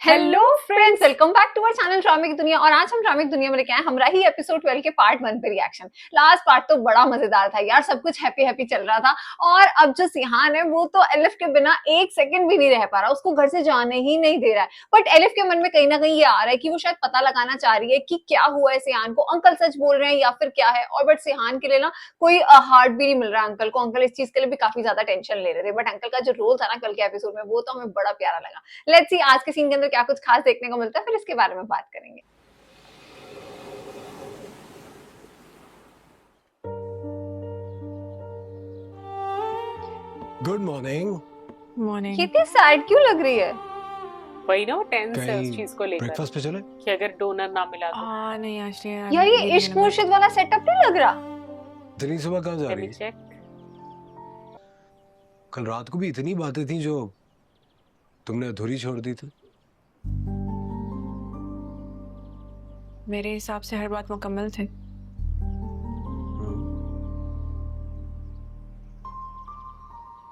Hello friends, welcome back to our channel ड्रामे की दुनिया। और आज हम ड्रामे की दुनिया में लेके आए हमरा ही एपिसोड 12 के पार्ट 1 पे रिएक्शन। लास्ट पार्ट तो बड़ा मजेदार था यार, सब कुछ हैप्पी हैप्पी चल रहा था। और अब जो सिहान है वो तो एलिफ के बिना एक सेकंड भी नहीं रह पा रहा, उसको घर से जाने ही नहीं दे रहा है। बट एलिफ के मन में कहीं ना कहीं ये आ रहा है कि वो शायद पता लगाना चाह रही है कि क्या हुआ है सिहान को, अंकल सच बोल रहे हैं या फिर क्या है। और बट सिहान के लिए ना कोई हार्ट भी नहीं मिल रहा अंकल को। अंकल इस चीज के लिए भी काफी ज्यादा टेंशन ले रहे थे। बट अंकल का जो रोल था ना कल के एपिसोड में, वो तो हमें बड़ा प्यारा लगा। लेट्स सी आज के सीन के अंदर क्या कुछ खास देखने को मिलता है, फिर इसके बारे में बात करेंगे। Good morning. ये इतनी सैड क्यों लग रही है? वही ना, वो टेंस है उस कहीं चीज को लेकर ब्रेकफास्ट पे चले? कि अगर डोनर ना मिला तो। नहीं आश्रय यार ये इश्क मुर्शिद वाला सेटअप नहीं लग रहा। इतनी सुबह कहाँ जा Let रही me है? check. कल रात को भी इतनी बातें थी जो तुमने अधूरी छोड़ दी थी। मेरे हिसाब से हर बात मुकम्मल थे।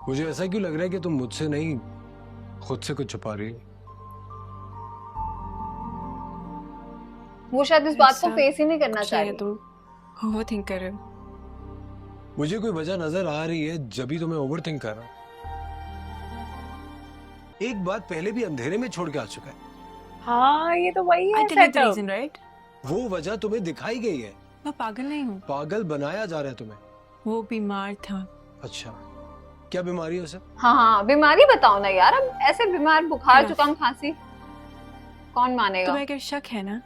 मुझे ऐसा क्यों लग रहा है कि तुम मुझसे नहीं खुद से कुछ छुपा रही हो? वो शायद इस बात को ऐसा फेस ही नहीं करना कुछ चाह नहीं है, रही। तुम ओवर थिंक कर रहे हो। मुझे कोई वजह नजर आ रही है जब भी तुम्हें ओवर थिंक कर रहा हूं। एक बात पहले भी अंधेरे में छोड़ के आ चुका है। हाँ, ये तो वही आई है tell you the setup. Reason, right? वो वजह तुम्हें दिखाई गई है। मैं पागल नहीं हूँ। पागल बनाया जा रहा है तुम्हें। वो बीमार था। अच्छा, क्या बीमारी है उसे? हाँ बीमारी बताओ ना यार। अब ऐसे बीमार, बुखार Enough. जुकाम खांसी कौन मानेगा? तुम्हें अगर शक है ना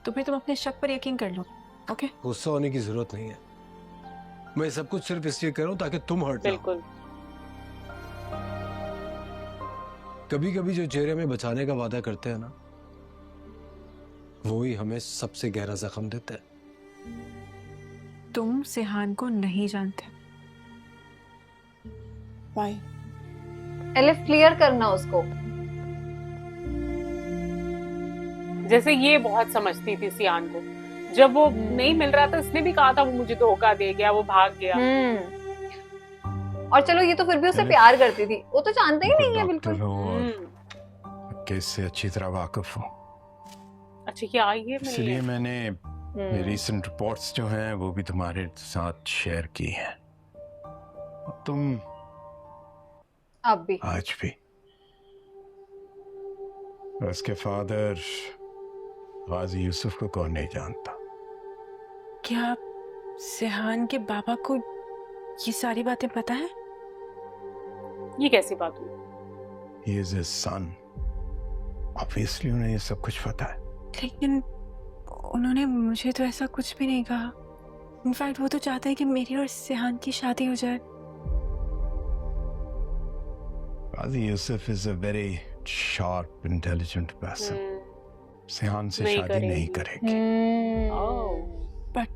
तो फिर तुम अपने शक पर यकीन कर लो, ओके? गुस्सा होने की जरूरत नहीं है। मैं सब कुछ सिर्फ इसलिए कर रहा हूं ताकि तुम हर्ट ना हो। बिल्कुल। कभी कभी जो चेहरे में बचाने का वादा करते हैं ना, वो ही हमें सबसे गहरा जख्म देता है। तुम सिहान को नहीं जानते। Why? एलिफ क्लियर करना उसको। जैसे ये बहुत समझती थी सियान को। जब वो नहीं मिल रहा था, इसने भी कहा था वो मुझे धोखा दे गया, वो भाग गया। और चलो ये तो फिर भी उसे प्यार करती थी, वो तो जानते ही नहीं है बिल्कुल। हम्म। केस से अच्छी तरह वाकिफ हूँ, अच्छा क्या ये इसलिए मैंने रीसेंट रिपोर्ट्स जो हैं वो भी तुम्हारे साथ शेयर की हैं। तुम अब भी आज भी उसके फादर गाजी यूसुफ को कौन नहीं जानता? क्या सिहान के बाबा को ये सारी बातें पता है? ये कैसी बात हुई? He is his son. Obviously उन्हें ये सब कुछ पता है। लेकिन उन्होंने मुझे तो ऐसा कुछ भी नहीं कहा। इनफैक्ट वो तो चाहता है कि मेरी और सिहान की शादी हो जाए। Ghazi Yusuf is a very sharp, intelligent person. Sihan से नहीं शादी करेगी। नहीं करेगी। Oh, but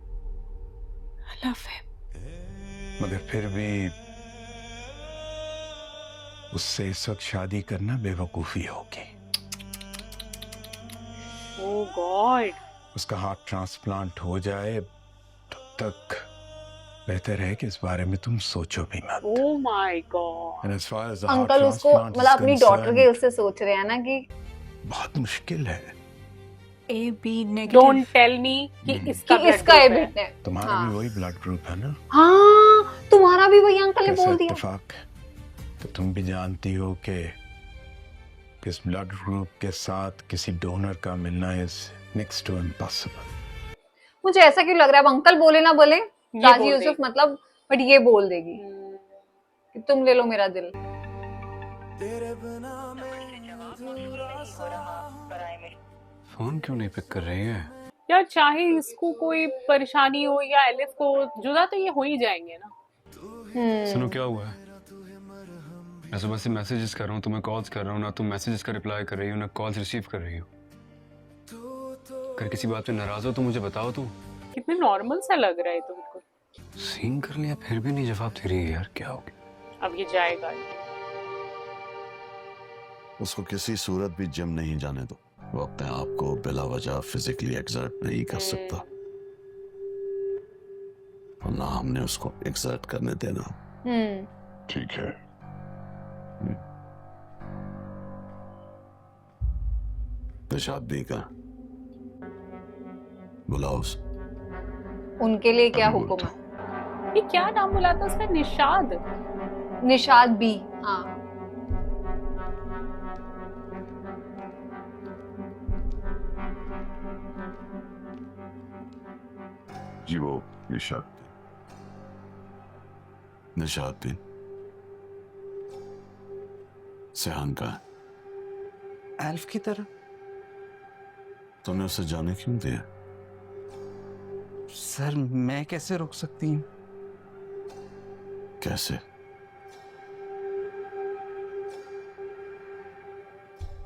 I love him. मगर फिर भी उससे इस वक्त शादी करना बेवकूफी होगी। ओह गॉड। उसका हार्ट ट्रांसप्लांट हो जाए तब तक बेहतर है कि इस बारे में तुम सोचो भी मत। Oh my God. And as far as the heart uncle उसको transplant is मतलब अपनी डॉटर के concerned, उससे सोच रहे हैं ना कि बहुत मुश्किल है। AB don't negative. Tell me कि इसका blood इसका group है। एबिट है। तुम्हारा हाँ। भी वही ब्लड ग्रुप है ना? हाँ तुम्हारा भी वही अंकल ने कैसा बोल दिया। इत्तेफाक। तो तुम भी जानती हो कि इस ब्लड ग्रुप के साथ किसी डोनर का मिलना इज नेक्स्ट टू इम्पॉसिबल। मुझे ऐसा क्यों लग रहा है, अब अंकल बोले ना बोले गाजी बोल यूसुफ देगी। मतलब, बट ये बोल देगी कि तुम ले लो मेरा दिल। फोन क्यों नहीं पिक कर रही है? यार चाहे इसको कोई परेशानी हो या एलिफ को, जुदा तो ये हो ही जाएंगे ना। सुनो क्या हुआ है? मैं सुबह से मैसेजेस कर रहा हूँ, तुम्हें कॉल्स कर रहा हूँ, ना तुम मैसेजेस का रिप्लाई कर रही हो ना कॉल्स रिसीव कर रही हो। अगर किसी बात पे नाराज हो तो मुझे बताओ। तुम कितने नॉर्मल सा लग रहा है तो बिल्कुल। सीन कर लिया फिर भी नहीं जवाब दे रही है यार, क्या हो गया? अब ये जाएगा। उसको किसी सूरत भी जिम नहीं जाने दो। वो अपने आप को बिला वजह फिजिकली एक्सर्ट नहीं कर सकता, और ना हमने उसको एक्सर्ट करने देना। ठीक है। निशाद भी का बुलाओ उसे। उनके लिए क्या अभी हुक्म बोलता है? ये क्या नाम बुला था उसका? निशाद? निशाद बी। हाँ जी वो निशाद निशाद सेहान का है। एल्फ की तरह। तुमने उसे जाने क्यों दिया? सर मैं कैसे रोक सकती हूँ? कैसे?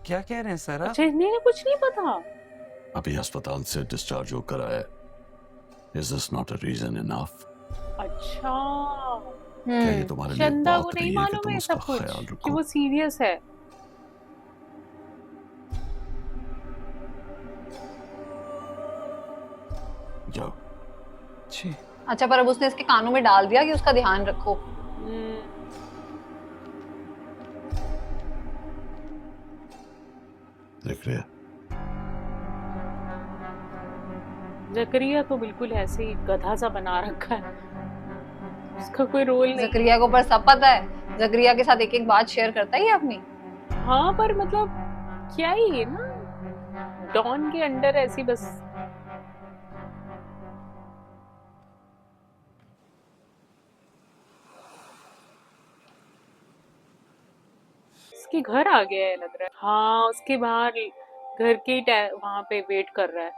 क्या कह रहे हैं सर आप? अच्छा, इन्हें कुछ नहीं पता। अभी अस्पताल से डिस्चार्ज होकर आया। Is this not a reason enough? अच्छा, क्या ये तुम्हारे लिए चंदा को बात नहीं नहीं है कि मालूम तुम है उसका सब कुछ ख्याल कि रखो? वो सीरियस है। जाओ। जी। अच्छा, पर अब उसने इसके कानों में डाल दिया कि उसका ध्यान रखो। देख रहे जकरिया तो बिल्कुल ऐसे ही गधा सा बना रखा है, उसका कोई रोल नहीं। जकरिया को पर सब पता है, जकरिया के साथ एक एक बात शेयर करता ही है अपनी। हाँ, पर मतलब क्या ही है ना, डॉन के अंडर ऐसी बस। उसके घर आ गया है लग रहा है। हाँ, उसके बाहर घर के वहां पे वेट कर रहा है,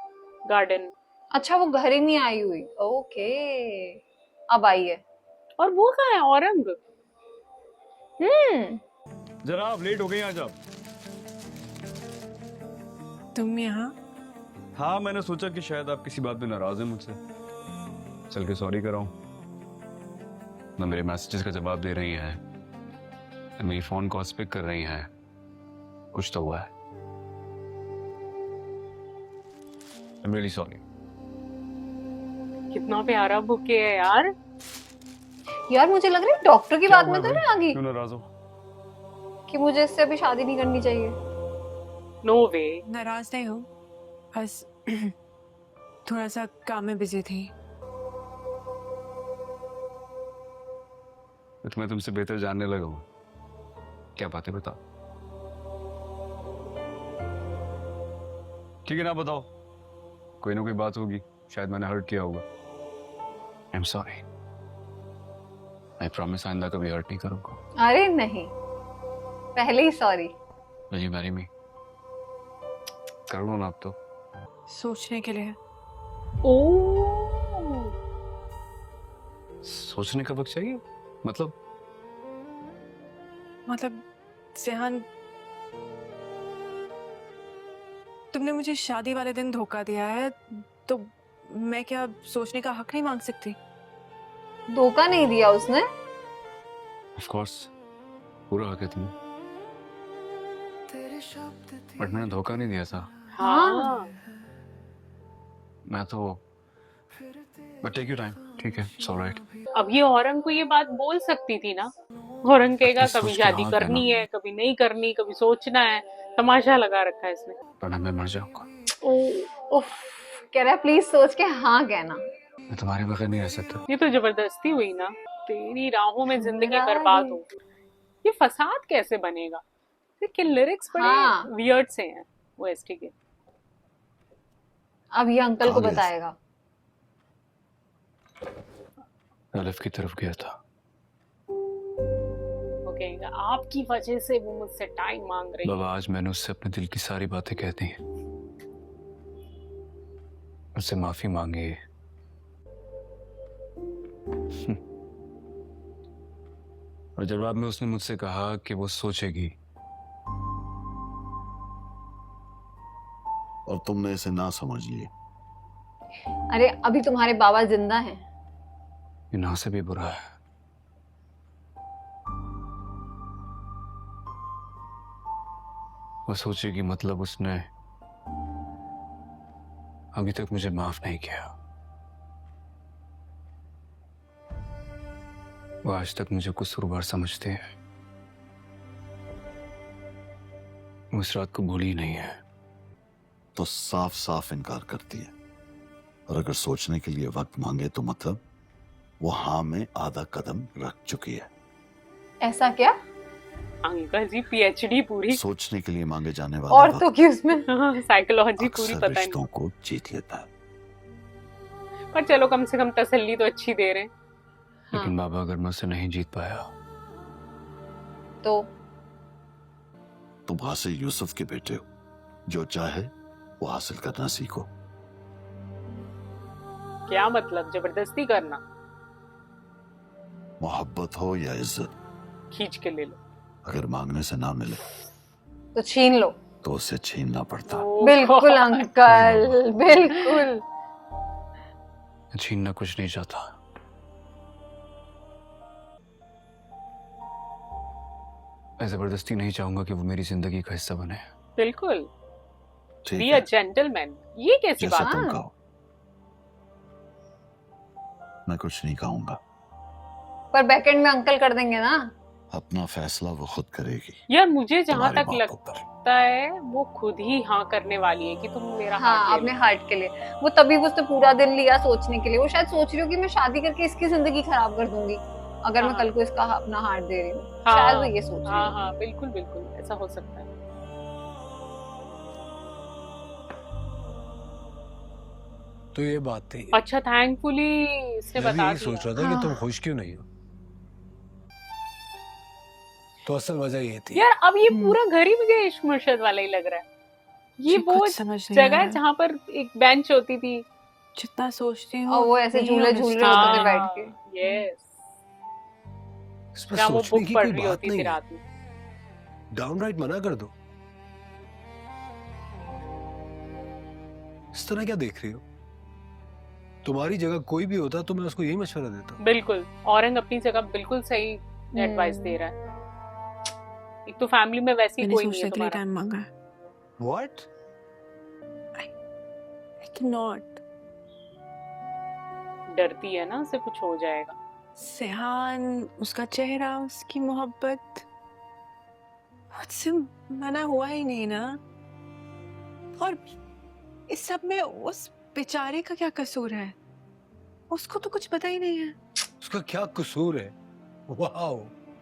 गार्डन। अच्छा, वो घर ही नहीं आई हुई। ओके, अब आई है। और वो कहाँ है, औरंग? जरा आप लेट हो गई आज आप। तुम यहाँ? हाँ, मैंने सोचा कि शायद आप किसी बात पे नाराज हैं मुझसे, चल के सॉरी कर रहा हूँ। ना मेरे मैसेजेस का जवाब दे रही हैं, ना मेरी फोन कॉल्स पिक कर रही हैं। कुछ तो हुआ है। I'm really sorry. कितना प्यारा बुके है यार। यार मुझे लग रहा है डॉक्टर की क्या बात हुआ में तो भाई? नहीं आ गई क्यों नाराज हो? कि मुझे इससे अभी शादी नहीं करनी चाहिए। नो वे। नाराज नहीं हूँ, बस थोड़ा सा काम में बिजी थी। तो मैं तुमसे बेहतर जानने लगा हूँ। क्या बातें बताओ। ठीक है ना, बताओ। कोई ना कोई बात होगी, शायद मैंने हर्ट किया होगा। I am sorry. I promise आइंदा कभी हर्ट नहीं करूंगा। अरे नहीं, पहले ही sorry. Will you marry me? कर लो ना अब तो। सोचने के लिए। ओ, सोचने का वक्त चाहिए? मतलब सेहान, तुमने मुझे शादी वाले दिन धोखा दिया है, तो मैं क्या सोचने का हक नहीं मांग सकती? धोखा नहीं दिया उसने। ऑफ कोर्स पूरा हक है तुम्हें, बट मैंने धोखा नहीं दिया था। हाँ। मैं तो बट टेक योर टाइम। ठीक है, इट्स ऑलराइट। अब ये औरंग को ये बात बोल सकती थी ना। औरंग कहेगा इस कभी सोच के शादी हाँ करनी कहना। है, कभी नहीं करनी, कभी सोचना है। तमाशा लगा रखा है इसने। वरना मैं मर जाऊंगा। ओ उफ, कह रहा है प्लीज सोच के हाँ कहना। मैं तुम्हारे बगैर नहीं रह सकता। ये तो जबरदस्ती हुई ना। तेरी राहों में जिंदगी हमरा बर्बाद ही। हो। ये फसाद कैसे बनेगा? इसके लिरिक्स बड़े हाँ। वियर्ड से हैं ओएसटी के। अब ये अंकल को कहाँ गए? बताएगा। अलिफ की तरफ गया था। वो कहेगा आपकी वजह से वो मुझसे टाइम मांग रही है। बाबा, आज मैंने उससे अपने दिल की सारी बातें कह दी। उससे माफी मांगी। और जवाब में उसने मुझसे कहा कि वो सोचेगी। और तुमने इसे ना समझ लिया। अरे अभी तुम्हारे बाबा जिंदा हैं। ये ना से भी बुरा है। वो सोचेगी मतलब उसने अभी तक मुझे माफ नहीं किया। वो आज तक मुझे कसूरवार समझते हैं। वो उस रात को भूली नहीं है। तो साफ साफ इनकार करती है, और अगर सोचने के लिए वक्त मांगे तो मतलब वो हाँ में आधा कदम रख चुकी है। ऐसा क्या? अंकल जी पीएचडी पूरी सोचने के लिए मांगे जाने वाला और वक्त तो क्या उसमें? साइकोलॉजी पूरी अक्सर पता नहीं, रिश्तों को जीत लेता है। पर चलो कम से कम तसल्ली तो अच्छी दे रहे हैं। लेकिन बाबा अगर मैं उसे नहीं जीत पाया तो तुम हासिल यूसुफ के बेटे हो, जो चाहे वो हासिल करना सीखो। क्या मतलब जबरदस्ती करना? मोहब्बत हो या इज्जत, खींच के ले लो। अगर मांगने से ना मिले तो छीन लो। तो उसे छीनना पड़ता। Oh बिल्कुल God. अंकल, बिल्कुल। मैं छीनना कुछ नहीं चाहता। मैं जबरदस्ती नहीं चाहूंगा कि वो मेरी जिंदगी का हिस्सा बने। बिल्कुल। ठीक बी है, अ जेंटलमैन। ये कैसी जैसा बात? तुम हाँ। कहो। मैं कुछ नहीं कहूंगा, पर बैकएंड में अंकल कर देंगे ना। अपना फैसला वो खुद करेगी। यार मुझे जहां तुम्हारी तक बातों पर। लगता है वो खुद ही हाँ करने वाली है कि तुम मेरा हाँ, हाथ ले अपने लो। हार्ट के लिए। वो तभी उसने पूरा दिन लिया सोचने के लिए। वो शायद सोच रही हो कि मैं शादी करके इसकी जिंदगी खराब कर दूंगी अगर मैं हाँ। कल को इसका अपना हार्ट दे रही हूँ। हाँ, शायद वो ये सोच रही हाँ हो। हाँ बिल्कुल बिल्कुल ऐसा हो सकता है। तो ये बात थी। अच्छा थैंकफुली इसने मैं भी बता यही सोच दिया। रहा था कि तुम हाँ। खुश क्यों नहीं हो। तो असल वजह ये थी। यार अब ये पूरा घर ही मुझे इश्क मुर्शद वाला ही लग रहा है। ये मुझे वो कुछ समझ नहीं आ जगह रहा है है। जहाँ पर एक बेंच होती थी। जितना सोचती हूँ और वो ऐसे नहीं झूले झूल रहे understand। होते थे बैठ के। यस। इसमें जहाँ वो सोचने बुक की पढ़ कोई रही बात होती नहीं थी है। रात में। डाउनराइट मना कर दो। इस तरह क्या देख रही हो? तुम्हारी जगह कोई भी होता तो मैं उसको यही मशवरा देता। बिल्कुल औरंग अपनी जगह बिल्कुल सही एडवाइस दे रहा है। एक तो फैमिली में वैसी मैंने कोई नहीं है सोचने के लिए तुम्हारा। टाइम मांगा है। What? I cannot। डरती है ना उसे कुछ हो जाएगा। सेहान, उसका चेहरा, उसकी मोहब्बत, मुझसे मना हुआ ही नहीं ना। और इस सब में उस बेचारे का क्या कसूर है? उसको तो कुछ पता ही नहीं है। उसका क्या कसूर है? वाओ,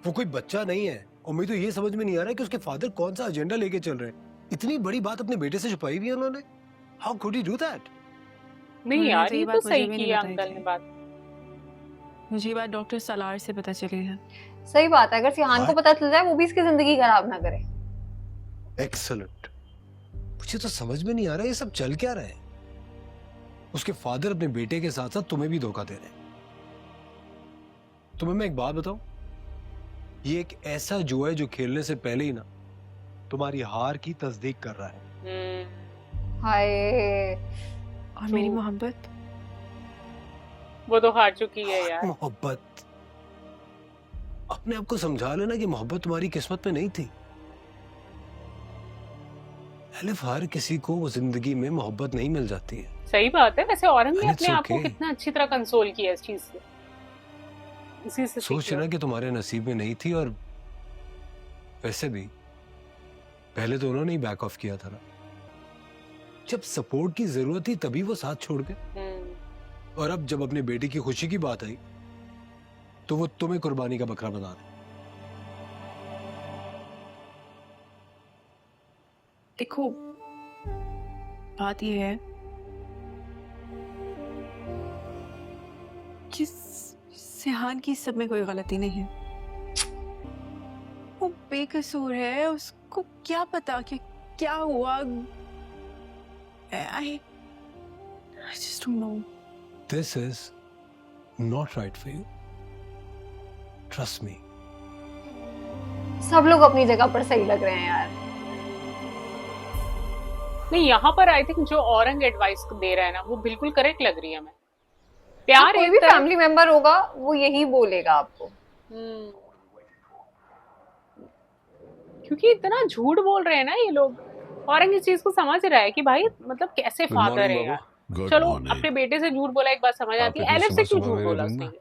वो कोई बच्चा नहीं है। और मुझे तो ये समझ में नहीं आ रहा है कि उसके फादर कौन सा एजेंडा लेके चल रहे हैं। इतनी बड़ी बात अपने बेटे से छुपाई भी है उन्होंने। How could he do that? नहीं उन्होंने यार तो ये ये तो बात मुझे सही भी नहीं किया बताई अंकल थी। ने बात। मुझे ये बात डॉक्टर सलार से पता चली है। सही बात है। अगर सिहान को What? पता चल जाए वो भी इसकी जिंदगी खराब ना करे। एक्सीलेंट। मुझे तो समझ में नहीं आ रहा ये सब चल क्या रहा है। उसके फादर अपने बेटे के साथ साथ तुम्हें भी धोखा दे रहे हैं। तुम्हें मैं एक बात बताऊं, ये एक ऐसा जुआ है जो खेलने से पहले ही ना तुम्हारी हार की तस्दीक कर रहा है। हाय। और मेरी तो- मोहब्बत, वो तो हार चुकी है यार। मोहब्बत, अपने आप को समझा लेना कि मोहब्बत तुम्हारी किस्मत में नहीं थी। एलिफ, हर किसी को वो जिंदगी में मोहब्बत नहीं मिल जाती है। सही बात है। वैसे औरंग ने And it's अपने आप को okay. कितना अच्छी तरह कंसोल किया इस चीज से। इसी से सोच सीखिए। ना कि तुम्हारे नसीब में नहीं थी। और वैसे भी पहले तो उन्होंने ही बैक ऑफ किया था ना। जब सपोर्ट की जरूरत थी तभी वो साथ छोड़ गए। और अब जब अपने बेटे की खुशी की बात आई तो वो तुम्हें कुर्बानी का बकरा बना रहे। देखो बात ये है कि सेहान की इस सब में कोई गलती नहीं है। वो बेकसूर है। उसको क्या पता कि क्या हुआ। I just don't know। This is not right for you. Trust me. सब लोग अपनी जगह पर सही लग रहे हैं यार। नहीं यहाँ पर आई थिंक जो औरंग एडवाइस दे रहा है ना वो बिल्कुल करेक्ट लग रही है हमें। हाँ, प्यार कोई एक भी तरफ- फैमिली मेंबर होगा वो यही बोलेगा आपको। हम्म। क्योंकि इतना झूठ बोल रहे हैं ना ये लोग। औरंग इस चीज को समझ रहा है कि भाई मतलब कैसे Good फादर morning, है बाबा। यार। गुड चलो मॉर्निंग। अपने बेटे से झूठ बोला एक बात समझ आती है। आप इतनी एलिफ से क्यों सुबह-सुबह झूठ मेरे बोला रूम उसने? में?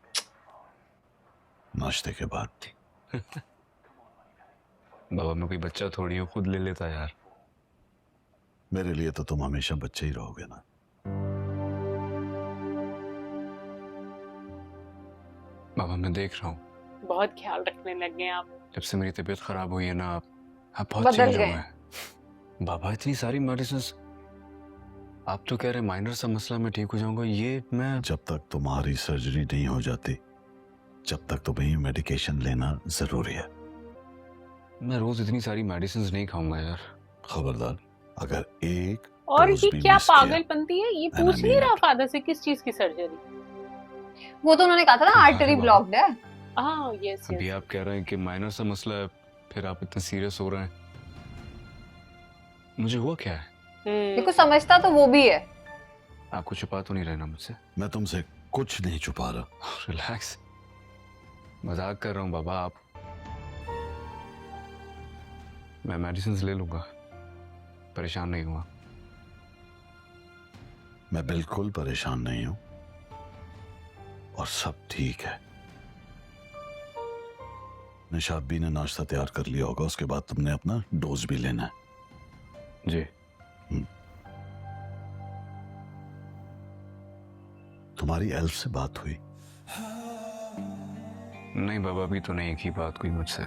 नाश्ते के बाद बाबा मैं कोई बच्चा थोड़ी हूँ, खुद ले लेता यार। मेरे लिए तो तुम हमेशा बच्चे ही रहोगे ना। बाबा मैं देख रहा हूँ बहुत ख्याल रखने लग गए आप। जब से मेरी तबीयत खराब हुई है ना आप बहुत बदल चेंज हो गए। गए बाबा। इतनी सारी मेडिसिन आप तो कह रहे माइनर सा मसला मैं ठीक हो जाऊंगा, ये मैं जब तक तुम्हारी सर्जरी नहीं हो जाती जब तक तुम्हें मेडिकेशन लेना जरूरी है। रोज इतनी सारी मेडिसिन नहीं खाऊंगा यार। खबरदार, अगर एक और डोज ये भी क्या मिस किया, पागलपंती है, ये And I पूछ नहीं mean रहा it. फादर से किस चीज की सर्जरी। वो तो उन्होंने कहा था ना अरे आर्टरी बाबा। ब्लॉक्ड है। हाँ यस अभी यस। आप कह रहे हैं कि माइनर सा मसला है, फिर आप इतने सीरियस हो रहे हैं। मुझे हुआ क्या है? देखो समझता तो वो भी है। आपको छुपा तो नहीं रहना मुझसे? मैं तुमसे कुछ नहीं छुपा रहा। रिलैक्स, मजाक कर रहा हूँ बाबा। आप मैं मेडिसिन ले लूंगा, परेशान नहीं हुआ। मैं बिल्कुल परेशान नहीं हूं और सब ठीक है। निशात भी ने नाश्ता तैयार कर लिया होगा, उसके बाद तुमने अपना डोज भी लेना है। जी। तुम्हारी एल्फ से बात हुई? नहीं बाबा, अभी तो नहीं की बात कोई मुझसे।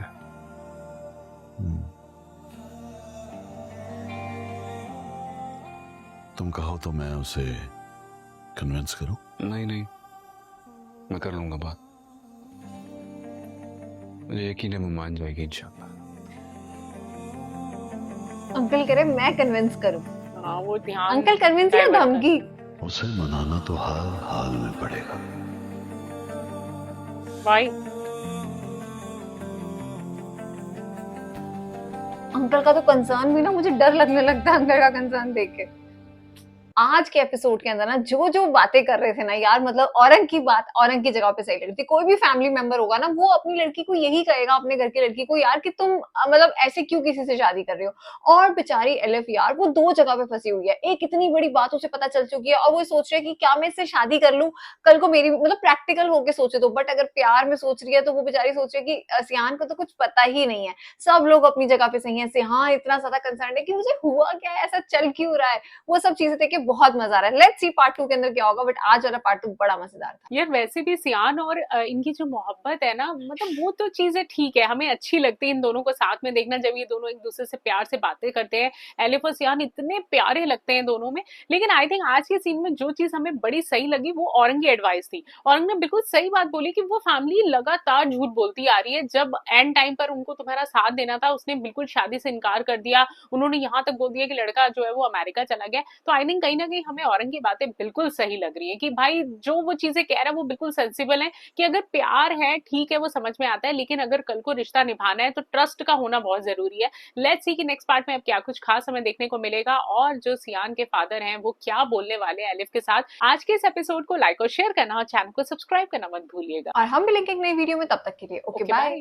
तुम कहो तो मैं उसे कन्विंस करूं? नहीं नहीं, मैं कर लूंगा बात। मुझे यकीन है वो मान जाएगी इंशाल्लाह। अंकल कह रहे मैं कन्विंस करूं। हाँ वो ध्यान। अंकल कन्विंस या divert कर- धमकी? उसे मनाना तो हर हाल में पड़ेगा। भाई अंकल का तो कंसर्न भी ना, मुझे डर लगने लगता है अंकल का कंसर्न देख के। आज के एपिसोड के अंदर ना जो जो बातें कर रहे थे ना यार, मतलब औरंग की बात औरंग की जगह पे सही लगती। कोई भी फैमिली मेंबर होगा ना, वो अपनी लड़की को यही कहेगा, अपने घर की लड़की को, यार कि तुम मतलब ऐसे क्यों किसी से शादी कर रहे हो। और बेचारी एलिफ यार, वो दो जगह पे फंसी हुई है। एक इतनी बड़ी बात उसे पता चल चुकी है और वो सोच रही है कि क्या मैं इससे शादी कर लूं, कल को मेरी मतलब प्रैक्टिकल होके सोचे तो। बट अगर प्यार में सोच रही है तो वो बेचारी सोच रही है कि सियान को तो कुछ पता ही नहीं है। सब लोग अपनी जगह पे सही है। सियान इतना ज्यादा कंसर्न है कि मुझे हुआ क्या है, ऐसा चल क्यों रहा है। वो सब चीजें देख के बहुत मजा आ रहा है। लेट्स सी पार्ट 2 के अंदर क्या होगा। बट आज वाला पार्ट 2 बड़ा मजेदार था यार, वैसे भी सियान और इनकी जो मोहब्बत है ना, मतलब वो तो चीजें ठीक है, हमें अच्छी लगती है इन दोनों को साथ में देखना, जब ये दोनों एक दूसरे से प्यार से बातें करते हैं। एलिफ और सियान इतने प्यारे लगते हैं दोनों में। लेकिन आई थिंक आज के सीन में जो चीज हमें बड़ी सही लगी वो औरंग की एडवाइस थी। औरंग ने बिल्कुल सही बात बोली कि वो फैमिली लगातार झूठ बोलती आ रही है। जब एंड टाइम पर उनको तुम्हारा साथ देना था, उसने बिल्कुल शादी से इनकार कर दिया। उन्होंने यहाँ तक बोल दिया कि लड़का जो है वो अमेरिका चला गया। तो आई थिंक कहीं ना कहीं हमें औरंग की बातें बिल्कुल सही लग रही है कि भाई जो वो चीजें कह रहा है वो बिल्कुल सेंसिबल है कि अगर प्यार है ठीक है, वो समझ में आता है, लेकिन अगर कल को रिश्ता निभाना है तो ट्रस्ट का होना बहुत जरूरी है। लेट्स सी कि नेक्स्ट पार्ट में अब क्या कुछ खास हमें देखने को मिलेगा और जो सियान के फादर हैं वो क्या बोलने वाले हैं एलिफ के साथ। आज के इस एपिसोड को लाइक और शेयर करना और चैनल को सब्सक्राइब करना मत भूलिएगा। और हम मिलेंगे एक नई वीडियो में। तब तक के लिए ओके Okay, बाय। bye.